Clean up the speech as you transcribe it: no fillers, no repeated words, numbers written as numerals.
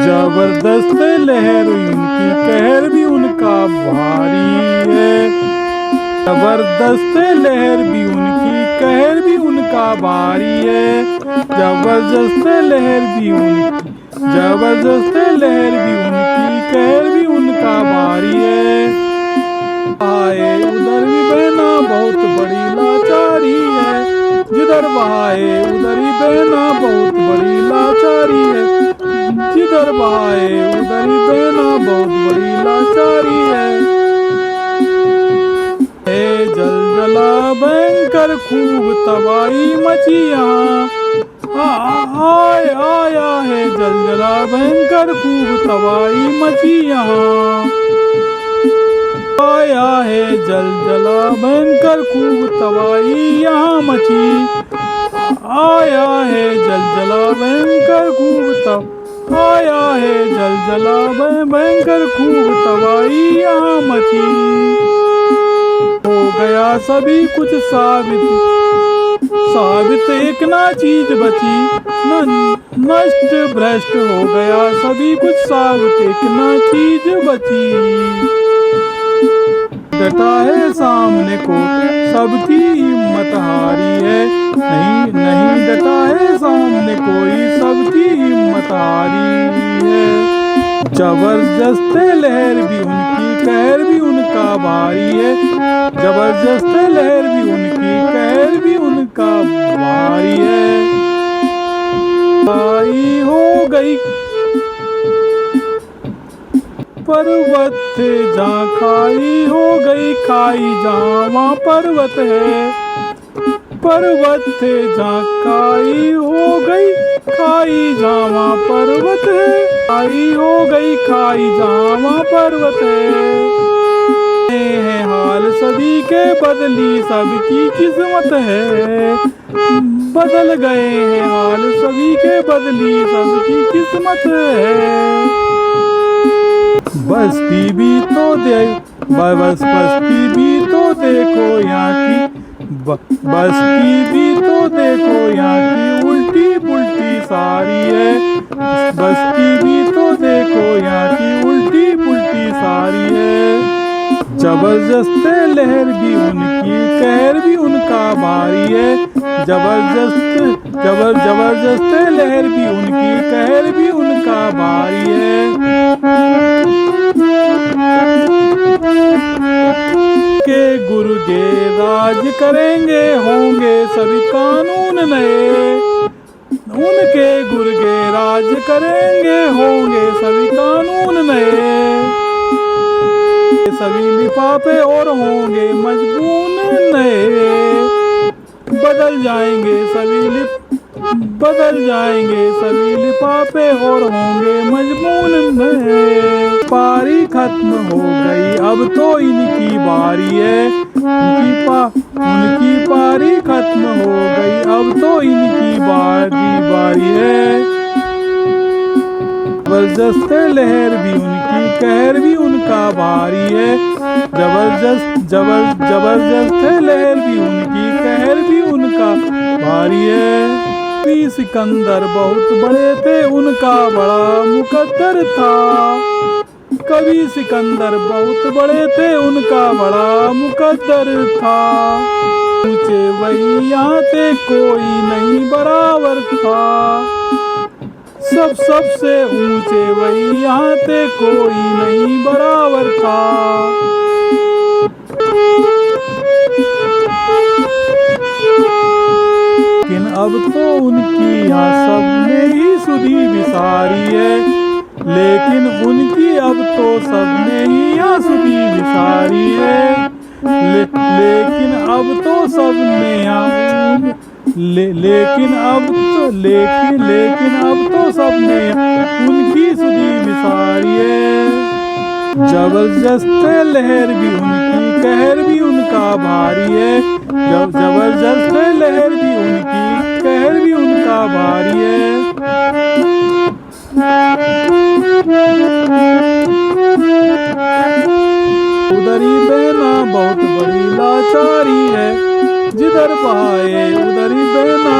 जबरदस्त लहर उनकी कहर भी उनका भारी है। जबरदस्त लहर भी उनकी कहर भी उनका भारी है। जबरदस्त लहर भी उनकी जबरदस्त लहर भी उनकी कहर भी उनका भारी है। आए उधर भी बहना बहुत बड़ी लाचारी है। जिधर बहाए उधर ही बहना बहुत बड़ी लाचारी है। जिधर बहाए उधर ही बहना बहुत बड़ी लाचारी है। जलजला भयंकर खूब तबाही मची यहाँ। आया है जलजला भयंकर खूब तबाही मची यहाँ। आया है जलजला भयंकर खूब तबाही यहाँ मची। आया है जलजला भयंकर खूब आया है जलजला भयंकर खूब तबाही यहाँ मची। हो गया सभी कुछ साबित एक ना चीज बची। नष्ट भ्रष्ट हो गया सभी कुछ साबित एक ना चीज बची। डटा है सामने को सबकी हिम्मत हारी है। नहीं डटा है सामने कोई सबकी हिम्मत हारी है। जबरदस्त लहर भी उनकी कहर भी उनका भारी है। जबरदस्त लहर भी उनकी कहर भी उनका भारी है। आई हो गई पर्वत थे जहाँ खाई हो गई खाई जहाँ वहाँ पर्वत है। पर्वत थे जहाँ खाई हो गई खाई जहाँ वहाँ पर्वत है। खाई हो गई खाई जहाँ वहाँ पर्वत है हाल सभी के बदली सबकी किस्मत है। बदल गए हैं हाल सभी के बदली सबकी किस्मत है। बस्ती भी तो बस्ती भी तो देखो यहाँ की बस्ती भी तो देखो यहाँ की उल्टी पुल्टी सारी है। बस्ती भी तो देखो यहाँ की उल्टी पुल्टी सारी है। जबरदस्त लहर भी उनकी कहर भी उनका भारी है। जबरदस्त लहर भी उनकी कहर भी उनका भारी है। के गुर्गे राज करेंगे होंगे सभी कानून नए। उनके गुर्गे राज करेंगे होंगे सभी कानून नए। सभी लिफाफे और होंगे मजबून नए। बदल जाएंगे सभी लिफाफे और होंगे मजबून नए। पारी खत्म हो गई अब तो इनकी बारी है। उनकी पारी खत्म हो गई अब तो इनकी बारी है। जबरदस्त लहर भी उनकी कहर भी उनका भारी है। जबरदस्त लहर भी उनकी कहर भी उनका भारी है। कभी सिकंदर बहुत बड़े थे उनका बड़ा मुकद्दर था। कभी सिकंदर बहुत बड़े थे उनका बड़ा मुकद्दर था। ऊंचे वही यहाँ थे कोई नहीं बराबर था। सबसे ऊंचे वही यहाँ थे कोई नहीं बराबर था। लेकिन अब तो उनकी यहाँ सबने ही सुधी विसारी है। लेकिन उनकी अब तो सबने ही यहाँ सुधी विसारी है। लेकिन अब तो सबने यहाँ लेकिन अब तो सबने उनकी सुधी विसारी है। जबरदस्त लहर भी उनकी कहर भी उनका भारी है। जबरदस्त लहर भी उनकी कहर भी उनका भारी है। उधर ही बहना बहुत बड़ी लाचारी है। जिधर बहाए उधर ही बहना